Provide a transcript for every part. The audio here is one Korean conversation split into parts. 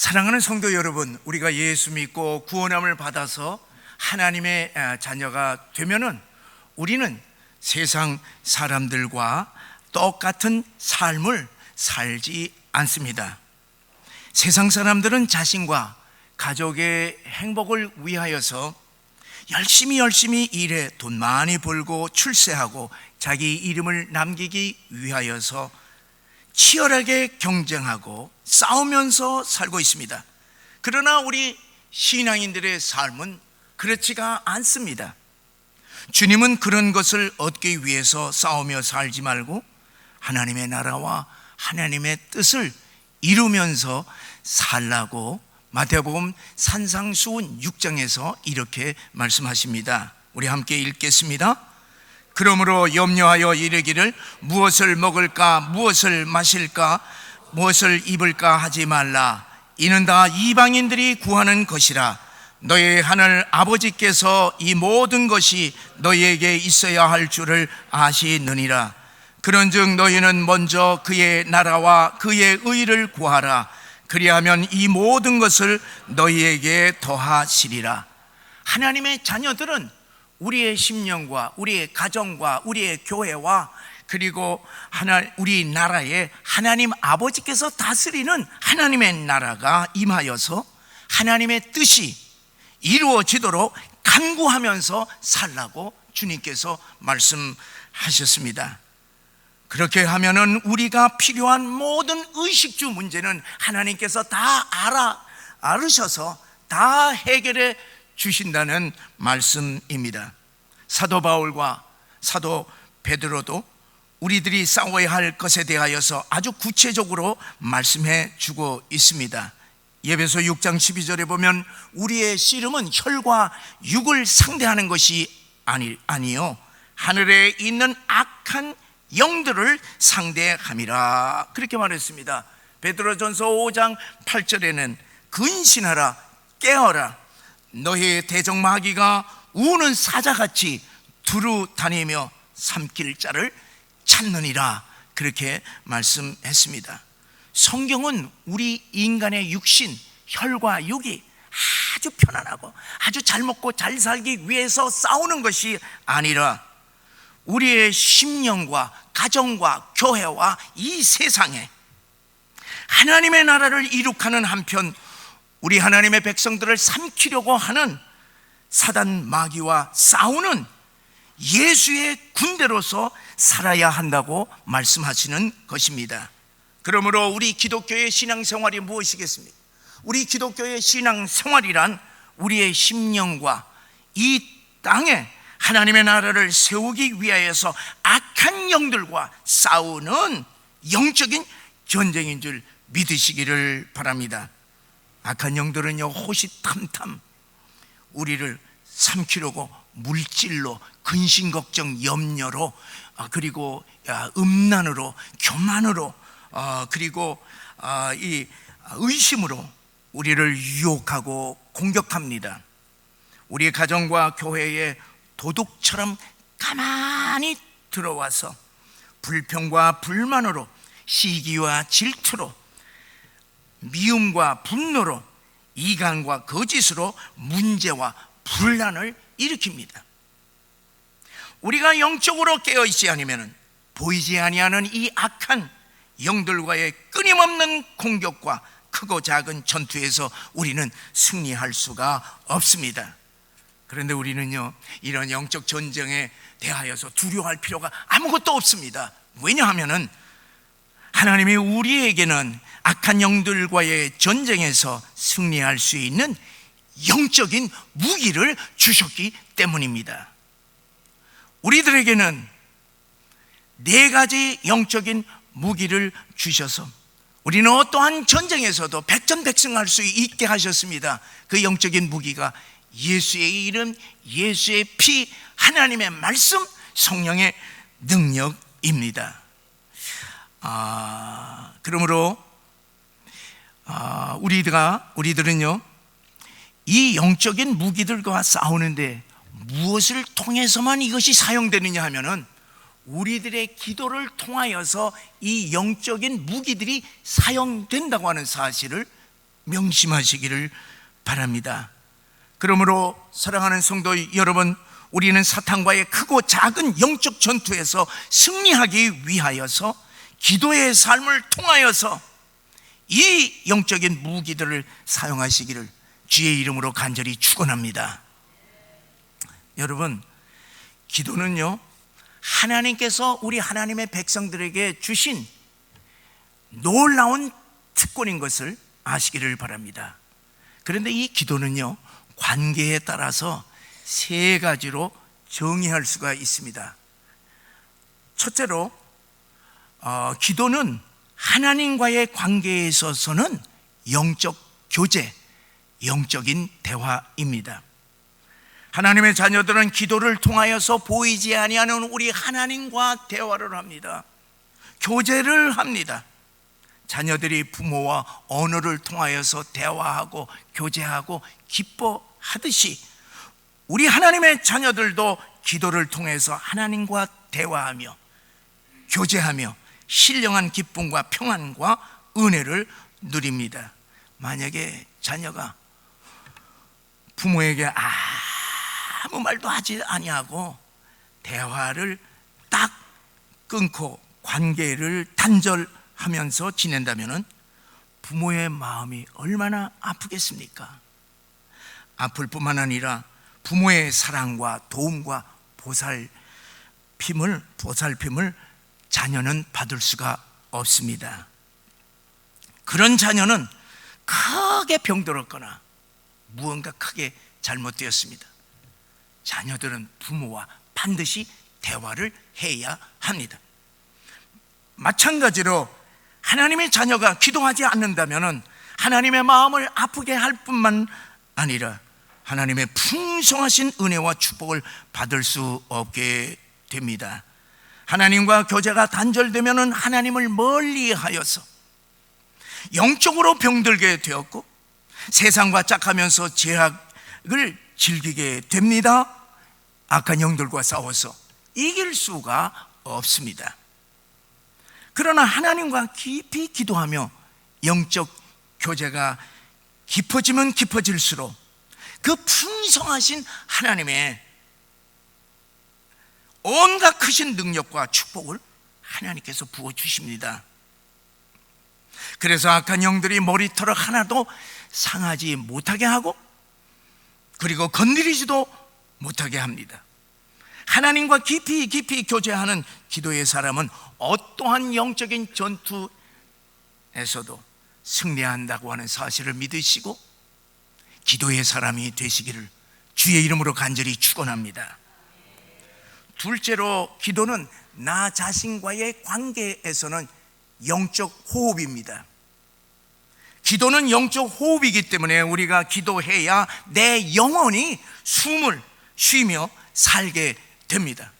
사랑하는 성도 여러분, 우리가 예수 믿고 구원함을 받아서 하나님의 자녀가 되면은 우리는 세상 사람들과 똑같은 삶을 살지 않습니다. 세상 사람들은 자신과 가족의 행복을 위하여서 열심히 일해 돈 많이 벌고 출세하고 자기 이름을 남기기 위하여서 치열하게 경쟁하고 싸우면서 살고 있습니다. 그러나 우리 신앙인들의 삶은 그렇지가 않습니다. 주님은 그런 것을 얻기 위해서 싸우며 살지 말고 하나님의 나라와 하나님의 뜻을 이루면서 살라고 마태복음 산상수훈 6장에서 이렇게 말씀하십니다. 우리 함께 읽겠습니다. 그러므로 염려하여 이르기를 무엇을 먹을까 무엇을 마실까 무엇을 입을까 하지 말라. 이는 다 이방인들이 구하는 것이라. 너희 하늘 아버지께서 이 모든 것이 너희에게 있어야 할 줄을 아시느니라. 그런즉 너희는 먼저 그의 나라와 그의 의를 구하라. 그리하면 이 모든 것을 너희에게 더하시리라. 하나님의 자녀들은 우리의 심령과 우리의 가정과 우리의 교회와 그리고 우리 나라에 하나님 아버지께서 다스리는 하나님의 나라가 임하여서 하나님의 뜻이 이루어지도록 간구하면서 살라고 주님께서 말씀하셨습니다. 그렇게 하면은 우리가 필요한 모든 의식주 문제는 하나님께서 다 알으셔서 다 해결해 주신다는 말씀입니다. 사도 바울과 사도 베드로도 우리들이 싸워야 할 것에 대하여서 아주 구체적으로 말씀해 주고 있습니다. 에베소 6장 12절에 보면 우리의 씨름은 혈과 육을 상대하는 것이 아니요 하늘에 있는 악한 영들을 상대함이라 그렇게 말했습니다. 베드로전서 5장 8절에는 근신하라 깨어라 너희의 대적마귀가 우는 사자같이 두루 다니며 삼킬 자를 찾느니라 그렇게 말씀했습니다. 성경은 우리 인간의 육신, 혈과 육이 아주 편안하고 아주 잘 먹고 잘 살기 위해서 싸우는 것이 아니라 우리의 심령과 가정과 교회와 이 세상에 하나님의 나라를 이룩하는 한편 우리 하나님의 백성들을 삼키려고 하는 사단 마귀와 싸우는 예수의 군대로서 살아야 한다고 말씀하시는 것입니다. 그러므로 우리 기독교의 신앙생활이 무엇이겠습니까? 우리 기독교의 신앙생활이란 우리의 심령과 이 땅에 하나님의 나라를 세우기 위하여서 악한 영들과 싸우는 영적인 전쟁인 줄 믿으시기를 바랍니다. 악한 영들은요 호시탐탐 우리를 삼키려고 물질로 근심걱정 염려로 그리고 음란으로 교만으로 그리고 이 의심으로 우리를 유혹하고 공격합니다. 우리의 가정과 교회에 도둑처럼 가만히 들어와서 불평과 불만으로 시기와 질투로 미움과 분노로 이간과 거짓으로 문제와 분란을 일으킵니다. 우리가 영적으로 깨어있지 않으면 보이지 아니하는 이 악한 영들과의 끊임없는 공격과 크고 작은 전투에서 우리는 승리할 수가 없습니다. 그런데 우리는요 이런 영적 전쟁에 대하여서 두려워할 필요가 아무것도 없습니다. 왜냐하면은 하나님이 우리에게는 악한 영들과의 전쟁에서 승리할 수 있는 영적인 무기를 주셨기 때문입니다. 우리들에게는 4가지 영적인 무기를 주셔서 우리는 어떠한 전쟁에서도 백전백승할 수 있게 하셨습니다. 그 영적인 무기가 예수의 이름, 예수의 피, 하나님의 말씀, 성령의 능력입니다. 그러므로 우리들은요 이 영적인 무기들과 싸우는데 무엇을 통해서만 이것이 사용되느냐 하면은 우리들의 기도를 통하여서 이 영적인 무기들이 사용된다고 하는 사실을 명심하시기를 바랍니다. 그러므로 사랑하는 성도 여러분, 우리는 사탄과의 크고 작은 영적 전투에서 승리하기 위하여서 기도의 삶을 통하여서 이 영적인 무기들을 사용하시기를 주의 이름으로 간절히 축원합니다. 여러분, 기도는요, 하나님께서 우리 하나님의 백성들에게 주신 놀라운 특권인 것을 아시기를 바랍니다. 그런데 이 기도는요, 관계에 따라서 세 가지로 정의할 수가 있습니다. 첫째로, 기도는 하나님과의 관계에 있어서는 영적 교제, 영적인 대화입니다. 하나님의 자녀들은 기도를 통하여서 보이지 아니하는 우리 하나님과 대화를 합니다. 교제를 합니다. 자녀들이 부모와 언어를 통하여서 대화하고 교제하고 기뻐하듯이 우리 하나님의 자녀들도 기도를 통해서 하나님과 대화하며 교제하며 신령한 기쁨과 평안과 은혜를 누립니다. 만약에 자녀가 부모에게 아무 말도 하지 아니하고 대화를 딱 끊고 관계를 단절하면서 지낸다면 부모의 마음이 얼마나 아프겠습니까? 아플 뿐만 아니라 부모의 사랑과 도움과 보살핌을 자녀는 받을 수가 없습니다. 그런 자녀는 크게 병들었거나 무언가 크게 잘못되었습니다. 자녀들은 부모와 반드시 대화를 해야 합니다. 마찬가지로 하나님의 자녀가 기도하지 않는다면 하나님의 마음을 아프게 할 뿐만 아니라 하나님의 풍성하신 은혜와 축복을 받을 수 없게 됩니다. 하나님과 교제가 단절되면 하나님을 멀리하여서 영적으로 병들게 되었고 세상과 짝하면서 죄악을 즐기게 됩니다. 악한 영들과 싸워서 이길 수가 없습니다. 그러나 하나님과 깊이 기도하며 영적 교제가 깊어지면 깊어질수록 그 풍성하신 하나님의 온갖 크신 능력과 축복을 하나님께서 부어주십니다. 그래서 악한 영들이 머리털을 하나도 상하지 못하게 하고 그리고 건드리지도 못하게 합니다. 하나님과 깊이 교제하는 기도의 사람은 어떠한 영적인 전투에서도 승리한다고 하는 사실을 믿으시고 기도의 사람이 되시기를 주의 이름으로 간절히 축원합니다. 둘째로, 기도는 나 자신과의 관계에서는 영적 호흡입니다. 기도는 영적 호흡이기 때문에 우리가 기도해야 내 영혼이 숨을 쉬며 살게 됩니다.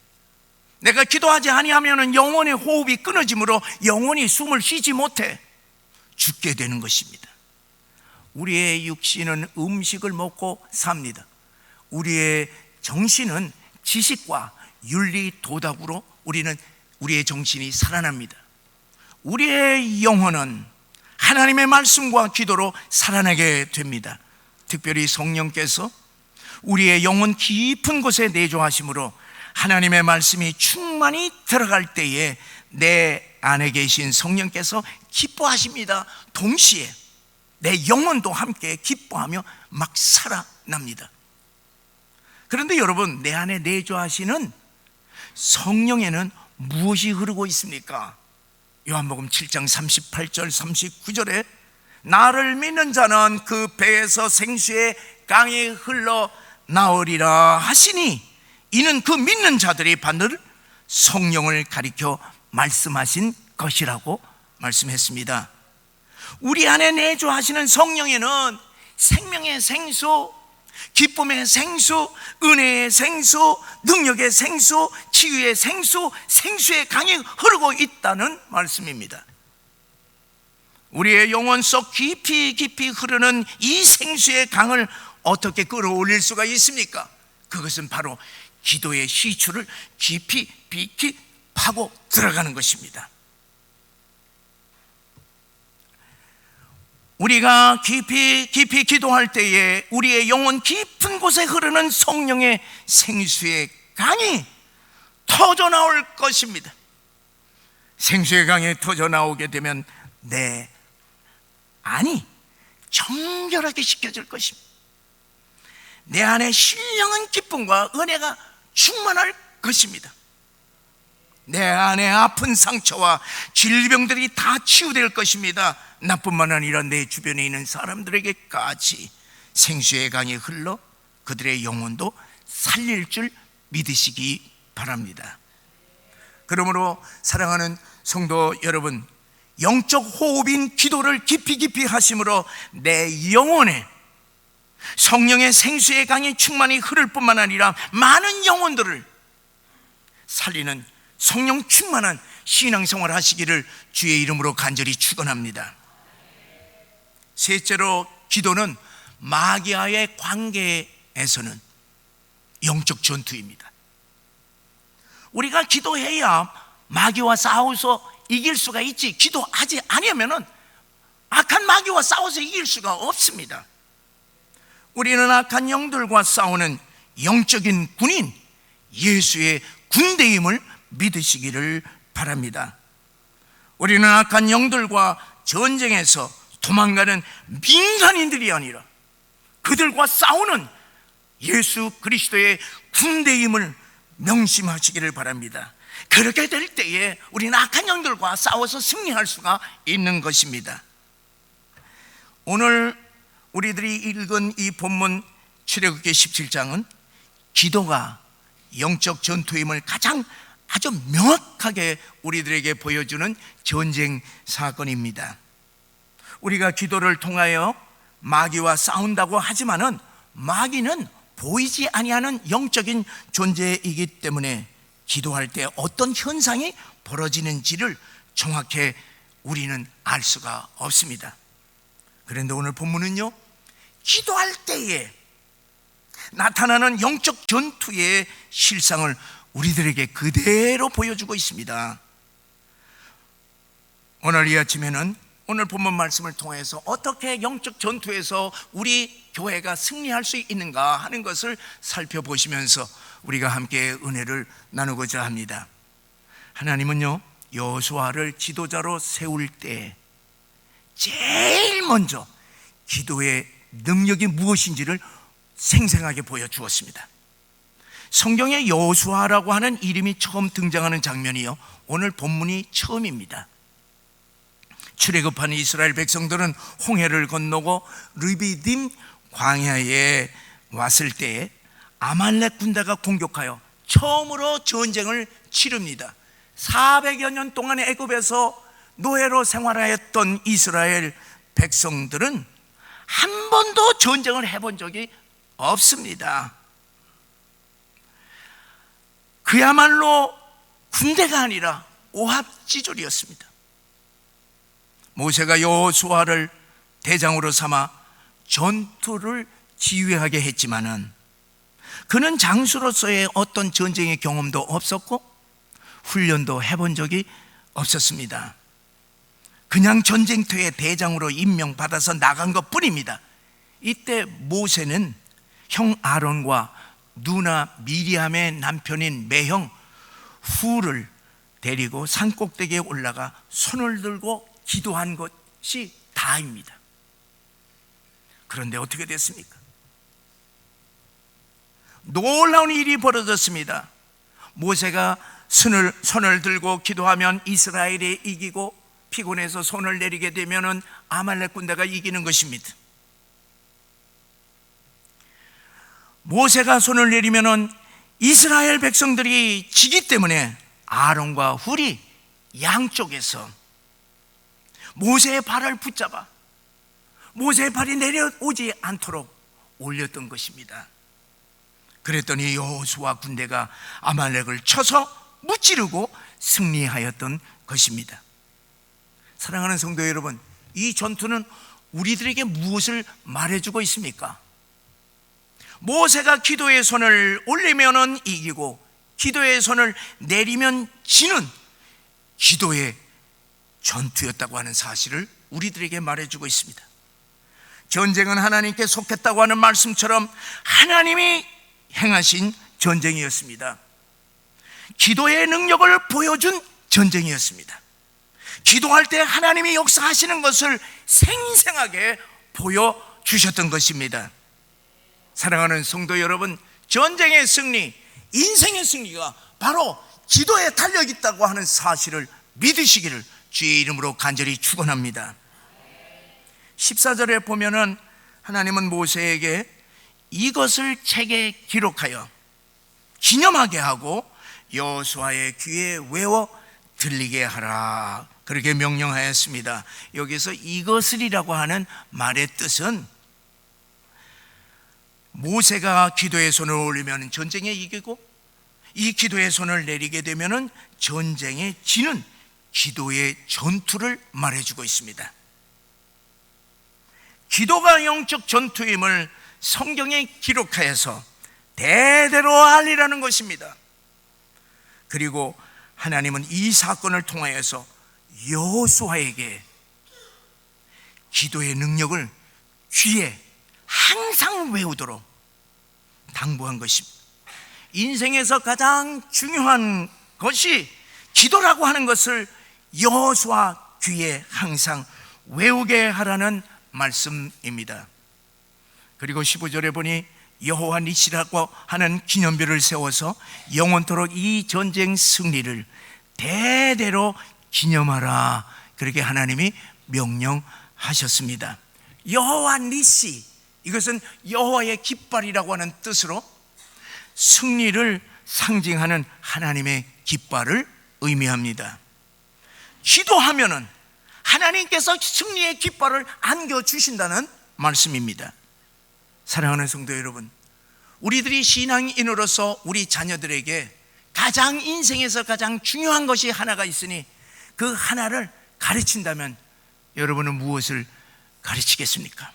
내가 기도하지 아니하면 영혼의 호흡이 끊어지므로 영혼이 숨을 쉬지 못해 죽게 되는 것입니다. 우리의 육신은 음식을 먹고 삽니다. 우리의 정신은 지식과 윤리 도덕으로 우리의 정신이 살아납니다. 우리의 영혼은 하나님의 말씀과 기도로 살아나게 됩니다. 특별히 성령께서 우리의 영혼 깊은 곳에 내주하심으로 하나님의 말씀이 충만히 들어갈 때에 내 안에 계신 성령께서 기뻐하십니다. 동시에 내 영혼도 함께 기뻐하며 막 살아납니다. 그런데 여러분, 내 안에 내주하시는 성령에는 무엇이 흐르고 있습니까? 요한복음 7장 38절 39절에 나를 믿는 자는 그 배에서 생수의 강이 흘러나오리라 하시니 이는 그 믿는 자들이 받는 성령을 가리켜 말씀하신 것이라고 말씀했습니다. 우리 안에 내주하시는 성령에는 생명의 생수, 기쁨의 생수, 은혜의 생수, 능력의 생수, 치유의 생수, 생수의 강이 흐르고 있다는 말씀입니다. 우리의 영혼 속 깊이 흐르는 이 생수의 강을 어떻게 끌어올릴 수가 있습니까? 그것은 바로 기도의 시추를 깊이 파고 들어가는 것입니다. 우리가 깊이 기도할 때에 우리의 영혼 깊은 곳에 흐르는 성령의 생수의 강이 터져 나올 것입니다. 생수의 강이 터져 나오게 되면 내 안이 정결하게 씻겨질 것입니다. 내 안에 신령한 기쁨과 은혜가 충만할 것입니다. 내 안에 아픈 상처와 질병들이 다 치유될 것입니다. 나뿐만 아니라 내 주변에 있는 사람들에게까지 생수의 강이 흘러 그들의 영혼도 살릴 줄 믿으시기 바랍니다. 그러므로 사랑하는 성도 여러분, 영적 호흡인 기도를 깊이 하심으로 내 영혼에 성령의 생수의 강이 충만히 흐를 뿐만 아니라 많은 영혼들을 살리는 성령 충만한 신앙생활 하시기를 주의 이름으로 간절히 축원합니다. 셋째로, 기도는 마귀와의 관계에서는 영적 전투입니다. 우리가 기도해야 마귀와 싸워서 이길 수가 있지, 기도하지 않으면 악한 마귀와 싸워서 이길 수가 없습니다. 우리는 악한 영들과 싸우는 영적인 군인 예수의 군대임을 믿으시기를 바랍니다. 우리는 악한 영들과 전쟁에서 도망가는 민간인들이 아니라 그들과 싸우는 예수 그리스도의 군대임을 명심하시기를 바랍니다. 그렇게 될 때에 우리는 악한 영들과 싸워서 승리할 수가 있는 것입니다. 오늘 우리들이 읽은 이 본문 출애굽기 17장은 기도가 영적 전투임을 가장 아주 명확하게 우리들에게 보여주는 전쟁 사건입니다. 우리가 기도를 통하여 마귀와 싸운다고 하지만은 마귀는 보이지 아니하는 영적인 존재이기 때문에 기도할 때 어떤 현상이 벌어지는지를 정확히 우리는 알 수가 없습니다. 그런데 오늘 본문은요, 기도할 때에 나타나는 영적 전투의 실상을 우리들에게 그대로 보여주고 있습니다. 오늘 이 아침에는 오늘 본문 말씀을 통해서 어떻게 영적 전투에서 우리 교회가 승리할 수 있는가 하는 것을 살펴보시면서 우리가 함께 은혜를 나누고자 합니다. 하나님은요, 여호수아를 지도자로 세울 때 제일 먼저 기도의 능력이 무엇인지를 생생하게 보여주었습니다. 성경에 여호수아라고 하는 이름이 처음 등장하는 장면이요, 오늘 본문이 처음입니다. 출애굽한 이스라엘 백성들은 홍해를 건너고 르비딤 광야에 왔을 때 아말렉 군대가 공격하여 처음으로 전쟁을 치릅니다. 400여 년 동안 애굽에서 노예로 생활하였던 이스라엘 백성들은 한 번도 전쟁을 해본 적이 없습니다. 그야말로 군대가 아니라 오합지졸이었습니다. 모세가 여호수아를 대장으로 삼아 전투를 지휘하게 했지만은 그는 장수로서의 어떤 전쟁의 경험도 없었고 훈련도 해본 적이 없었습니다. 그냥 전쟁터의 대장으로 임명받아서 나간 것 뿐입니다. 이때 모세는 형 아론과 누나 미리암의 남편인 매형 후를 데리고 산꼭대기에 올라가 손을 들고 기도한 것이 다입니다. 그런데 어떻게 됐습니까? 놀라운 일이 벌어졌습니다. 모세가 손을 들고 기도하면 이스라엘이 이기고 피곤해서 손을 내리게 되면 아말렉 군대가 이기는 것입니다. 모세가 손을 내리면 이스라엘 백성들이 지기 때문에 아론과 훌이 양쪽에서 모세의 발을 붙잡아 모세의 발이 내려오지 않도록 올렸던 것입니다. 그랬더니 여호수아 군대가 아말렉을 쳐서 무찌르고 승리하였던 것입니다. 사랑하는 성도 여러분, 이 전투는 우리들에게 무엇을 말해주고 있습니까? 모세가 기도의 손을 올리면 이기고 기도의 손을 내리면 지는 기도의 전투였다고 하는 사실을 우리들에게 말해주고 있습니다. 전쟁은 하나님께 속했다고 하는 말씀처럼 하나님이 행하신 전쟁이었습니다. 기도의 능력을 보여준 전쟁이었습니다. 기도할 때 하나님이 역사하시는 것을 생생하게 보여주셨던 것입니다. 사랑하는 성도 여러분, 전쟁의 승리, 인생의 승리가 바로 기도에 달려있다고 하는 사실을 믿으시기를 주의 이름으로 간절히 축원합니다. 14절에 보면은 하나님은 모세에게 이것을 책에 기록하여 기념하게 하고 여호수아의 귀에 외워 들리게 하라, 그렇게 명령하였습니다. 여기서 이것을이라고 하는 말의 뜻은 모세가 기도의 손을 올리면 전쟁에 이기고, 이 기도의 손을 내리게 되면 전쟁에 지는 기도의 전투를 말해주고 있습니다. 기도가 영적 전투임을 성경에 기록하여서 대대로 알리라는 것입니다. 그리고 하나님은 이 사건을 통하여서 여호수아에게 기도의 능력을 귀에 항상 외우도록 당부한 것입니다. 인생에서 가장 중요한 것이 기도라고 하는 것을 여호수아 귀에 항상 외우게 하라는 말씀입니다. 그리고 15절에 보니 여호와 니시라고 하는 기념비를 세워서 영원토록 이 전쟁 승리를 대대로 기념하라, 그렇게 하나님이 명령하셨습니다. 여호와 니시, 이것은 여호와의 깃발이라고 하는 뜻으로 승리를 상징하는 하나님의 깃발을 의미합니다. 기도하면은 하나님께서 승리의 깃발을 안겨주신다는 말씀입니다. 사랑하는 성도 여러분, 우리들이 신앙인으로서 우리 자녀들에게 가장 인생에서 가장 중요한 것이 하나가 있으니 그 하나를 가르친다면 여러분은 무엇을 가르치겠습니까?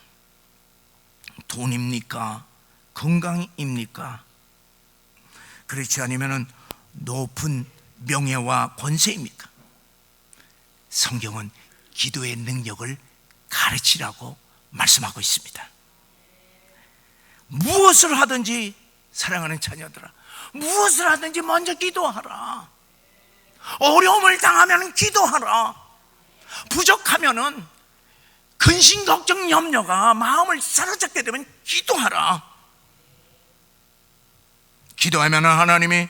돈입니까? 건강입니까? 그렇지 않으면 높은 명예와 권세입니까? 성경은 기도의 능력을 가르치라고 말씀하고 있습니다. 무엇을 하든지, 사랑하는 자녀들아, 무엇을 하든지 먼저 기도하라. 어려움을 당하면 기도하라. 부족하면은 근심, 걱정, 염려가 마음을 사로잡게 되면 기도하라. 기도하면 하나님이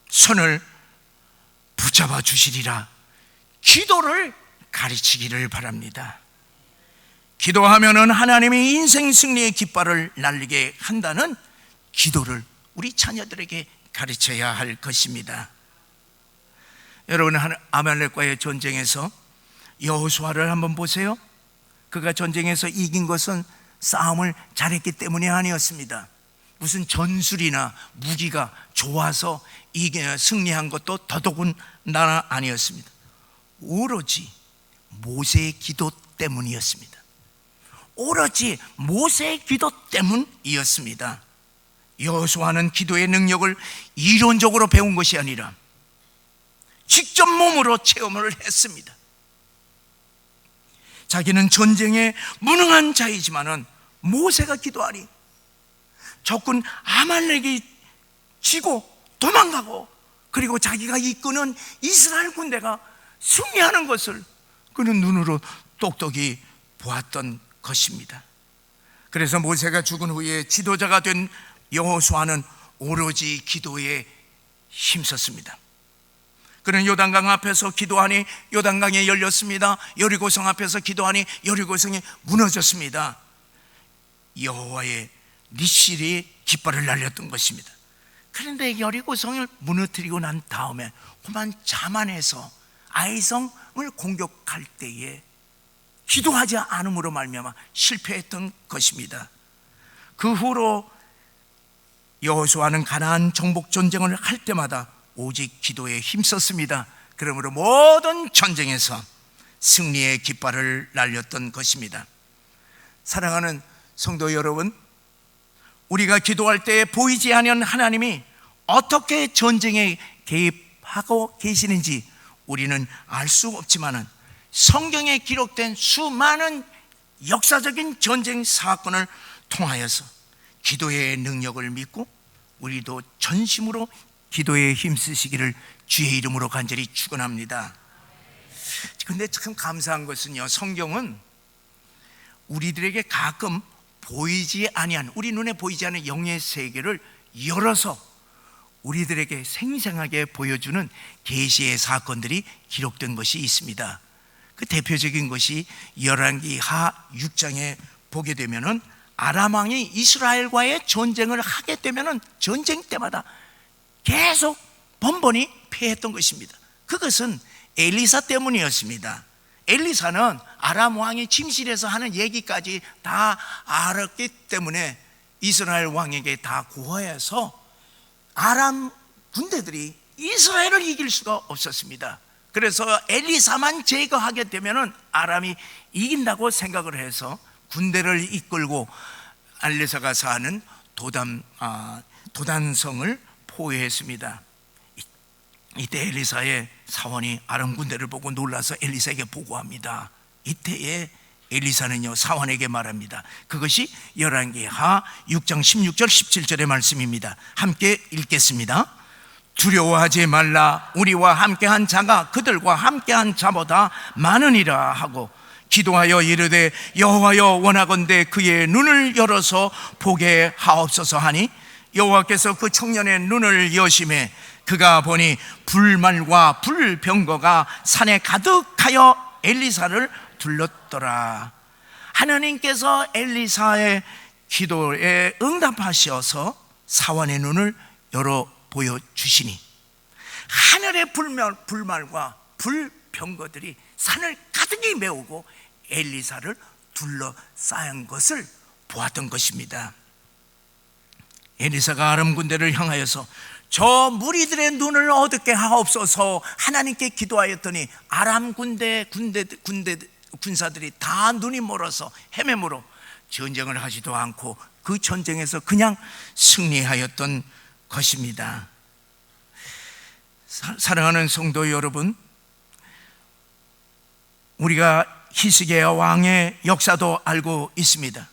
손을 붙잡아 주시리라. 기도를 가르치기를 바랍니다. 기도하면은 하나님이 인생 승리의 깃발을 날리게 한다는 기도를 우리 자녀들에게 가르쳐야 할 것입니다. 여러분, 아말렉과의 전쟁에서 여호수아를 한번 보세요. 그가 전쟁에서 이긴 것은 싸움을 잘했기 때문이 아니었습니다. 무슨 전술이나 무기가 좋아서 승리한 것도 더더군다나 아니었습니다. 오로지 모세의 기도 때문이었습니다. 오로지 모세의 기도 때문이었습니다. 여호수아는 기도의 능력을 이론적으로 배운 것이 아니라 직접 몸으로 체험을 했습니다. 자기는 전쟁에 무능한 자이지만은 모세가 기도하니 적군 아말렉이 지고 도망가고, 그리고 자기가 이끄는 이스라엘 군대가 승리하는 것을 그는 눈으로 똑똑히 보았던 것입니다. 그래서 모세가 죽은 후에 지도자가 된 여호수아는 오로지 기도에 힘썼습니다. 그는 요단강 앞에서 기도하니 요단강이 열렸습니다. 여리고성 앞에서 기도하니 여리고성이 무너졌습니다. 여호와의 니실이 깃발을 날렸던 것입니다. 그런데 여리고성을 무너뜨리고 난 다음에 그만 자만해서 아이성을 공격할 때에 기도하지 않음으로 말미암아 실패했던 것입니다. 그 후로 여호수아는 가나안 정복 전쟁을 할 때마다 오직 기도에 힘썼습니다. 그러므로 모든 전쟁에서 승리의 깃발을 날렸던 것입니다. 사랑하는 성도 여러분, 우리가 기도할 때 보이지 않는 하나님이 어떻게 전쟁에 개입하고 계시는지 우리는 알 수 없지만 성경에 기록된 수많은 역사적인 전쟁 사건을 통하여서 기도의 능력을 믿고 우리도 전심으로 기도에 힘쓰시기를 주의 이름으로 간절히 축원합니다. 그런데 참 감사한 것은요, 성경은 우리들에게 가끔 보이지 아니한, 우리 눈에 보이지 않은 영의 세계를 열어서 우리들에게 생생하게 보여주는 계시의 사건들이 기록된 것이 있습니다. 그 대표적인 것이 열왕기하 6장에 보게 되면은 아람 왕이 이스라엘과의 전쟁을 하게 되면은 전쟁 때마다 계속 번번이 패했던 것입니다. 그것은 엘리사 때문이었습니다. 엘리사는 아람 왕이 침실에서 하는 얘기까지 다 알았기 때문에 이스라엘 왕에게 다 고하여서 아람 군대들이 이스라엘을 이길 수가 없었습니다. 그래서 엘리사만 제거하게 되면은 아람이 이긴다고 생각을 해서 군대를 이끌고 엘리사가 사는 도단성을 포위했습니다. 이때 엘리사의 사원이 아람 군대를 보고 놀라서 엘리사에게 보고합니다. 이때에 엘리사는요, 사원에게 말합니다. 그것이 열왕기하 6장 16절 17절의 말씀입니다. 함께 읽겠습니다. 두려워하지 말라. 우리와 함께한 자가 그들과 함께한 자보다 많으니라 하고 기도하여 이르되 여호와여 원하건대 그의 눈을 열어서 보게 하옵소서 하니 여호와께서 그 청년의 눈을 여심해 그가 보니 불말과 불병거가 산에 가득하여 엘리사를 둘렀더라. 하나님께서 엘리사의 기도에 응답하셔서 사원의 눈을 열어 보여주시니 하늘의 불말과 불병거들이 산을 가득히 메우고 엘리사를 둘러싸인 것을 보았던 것입니다. 엘리사가 아람 군대를 향하여서 저 무리들의 눈을 어둡게 하옵소서 하나님께 기도하였더니 아람 군사들이 다 눈이 멀어서 헤매므로 전쟁을 하지도 않고 그 전쟁에서 그냥 승리하였던 것입니다. 사랑하는 성도 여러분, 우리가 히스기야 왕의 역사도 알고 있습니다.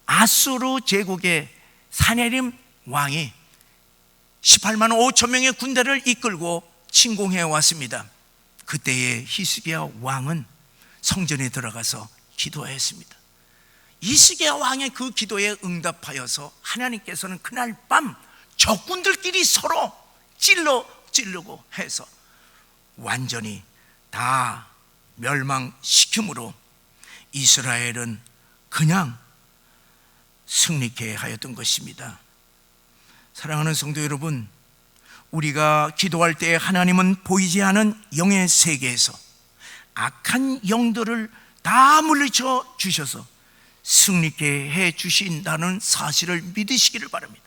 아수르 제국의 사네립 왕이 18만 5천 명의 군대를 이끌고 침공해 왔습니다. 그때의 히스기야 왕은 성전에 들어가서 기도했습니다. 히스기야 왕의 그 기도에 응답하여서 하나님께서는 그날 밤 적군들끼리 서로 찌르고 해서 완전히 다 멸망시킴으로 이스라엘은 그냥 승리케 하였던 것입니다. 사랑하는 성도 여러분, 우리가 기도할 때 하나님은 보이지 않은 영의 세계에서 악한 영들을 다 물리쳐 주셔서 승리케 해 주신다는 사실을 믿으시기를 바랍니다.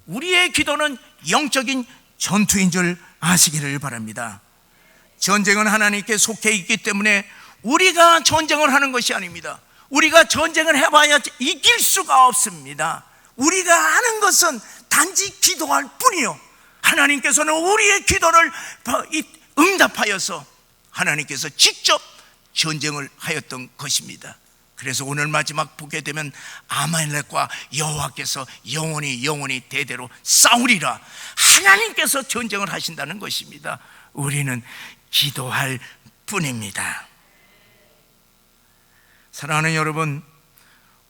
우리의 기도는 영적인 전투인 줄 아시기를 바랍니다. 전쟁은 하나님께 속해 있기 때문에 우리가 전쟁을 하는 것이 아닙니다. 우리가 전쟁을 해봐야 이길 수가 없습니다. 우리가 하는 것은 단지 기도할 뿐이요, 하나님께서는 우리의 기도를 응답하여서 하나님께서 직접 전쟁을 하였던 것입니다. 그래서 오늘 마지막 보게 되면 아말렉과 여호와께서 영원히 대대로 싸우리라, 하나님께서 전쟁을 하신다는 것입니다. 우리는 기도할 뿐입니다. 사랑하는 여러분,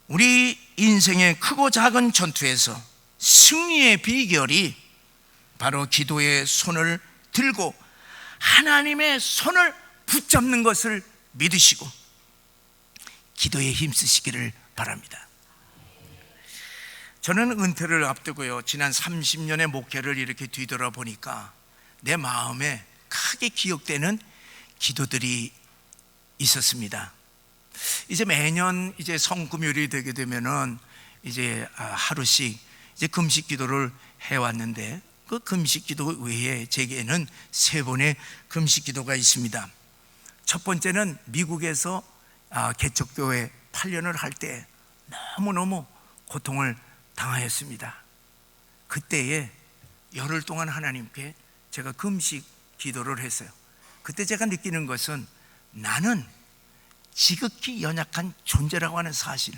우리 인생의 크고 작은 전투에서 승리의 비결이 바로 기도의 손을 들고 하나님의 손을 붙잡는 것을 믿으시고 기도에 힘쓰시기를 바랍니다. 저는 은퇴를 앞두고요, 지난 30년의 목회를 이렇게 뒤돌아보니까 내 마음에 크게 기억되는 기도들이 있었습니다. 이제 매년 이제 성금요일이 되게 되면은 이제 하루씩 이제 금식 기도를 해왔는데, 그 금식 기도 외에 제게는 3번의 금식 기도가 있습니다. 첫 번째는 미국에서 개척교회 8년을 할 때 너무너무 고통을 당하였습니다. 그때에 열흘 동안 하나님께 제가 금식 기도를 했어요. 그때 제가 느끼는 것은 나는 지극히 연약한 존재라고 하는 사실,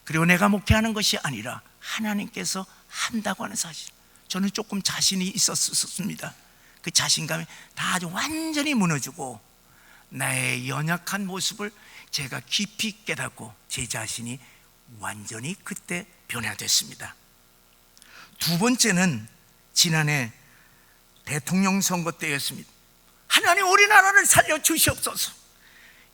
그리고 내가 목회하는 것이 아니라 하나님께서 한다고 하는 사실, 저는 조금 자신이 있었습니다. 그 자신감이 다 아주 완전히 무너지고 나의 연약한 모습을 제가 깊이 깨닫고 제 자신이 완전히 그때 변화됐습니다. 두 번째는 지난해 대통령 선거 때였습니다. 하나님, 우리나라를 살려주시옵소서.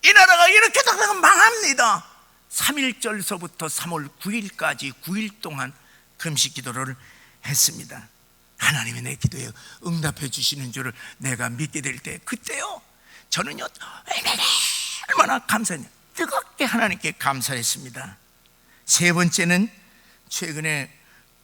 이 나라가 이렇게 되면 망합니다. 3.1절서부터 3월 9일까지 9일 동안 금식 기도를 했습니다. 하나님이 내 기도에 응답해 주시는 줄을 내가 믿게 될 때, 그때요 저는요 얼마나 감사했냐, 뜨겁게 하나님께 감사했습니다. 세 번째는 최근에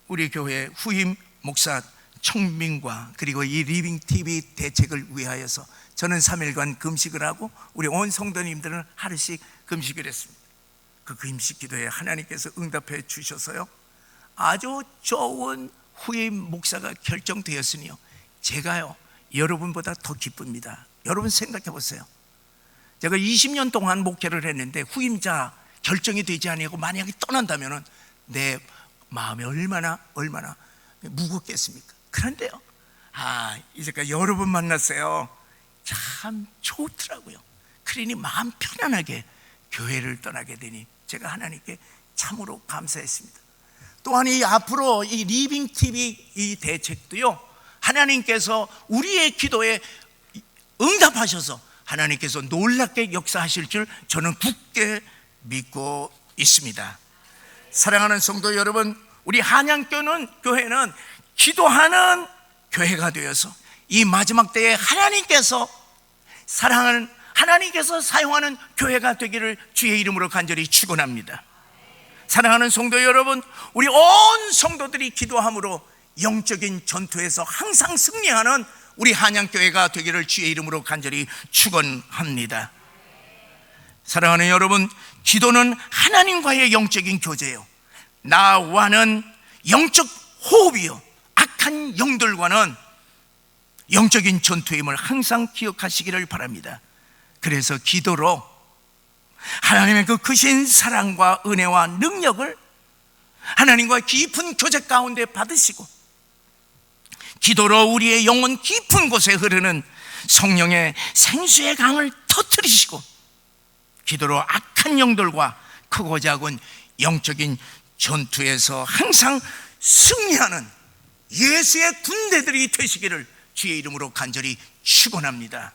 우리 교회 후임 목사 청민과 그리고 이 리빙TV 대책을 위하여서 저는 3일간 금식을 하고 우리 온 성도님들은 하루씩 금식을 했습니다. 그 금식 기도에 하나님께서 응답해 주셔서요 아주 좋은 후임 목사가 결정되었으니요 제가요 여러분보다 더 기쁩니다. 여러분 생각해 보세요. 제가 20년 동안 목회를 했는데 후임자 결정이 되지 아니하고 만약에 떠난다면 내 마음이 얼마나 무겁겠습니까? 그런데요, 이제까지 여러분 만났어요. 참 좋더라고요. 그러니 마음 편안하게 교회를 떠나게 되니 제가 하나님께 참으로 감사했습니다. 또한 이 앞으로 이 리빙TV 이 대책도요 하나님께서 우리의 기도에 응답하셔서 하나님께서 놀랍게 역사하실 줄 저는 굳게 믿고 있습니다. 사랑하는 성도 여러분, 우리 한양교회는 기도하는 교회가 되어서 이 마지막 때에 하나님께서 사용하는 교회가 되기를 주의 이름으로 간절히 축원합니다. 사랑하는 성도 여러분, 우리 온 성도들이 기도함으로 영적인 전투에서 항상 승리하는 우리 한양교회가 되기를 주의 이름으로 간절히 축원합니다. 사랑하는 여러분, 기도는 하나님과의 영적인 교제예요. 나와는 영적 호흡이요, 악한 영들과는 영적인 전투임을 항상 기억하시기를 바랍니다. 그래서 기도로 하나님의 그 크신 사랑과 은혜와 능력을 하나님과 깊은 교제 가운데 받으시고, 기도로 우리의 영혼 깊은 곳에 흐르는 성령의 생수의 강을 터뜨리시고, 기도로 악한 영들과 크고 작은 영적인 전투에서 항상 승리하는 예수의 군대들이 되시기를 주의 이름으로 간절히 축원합니다.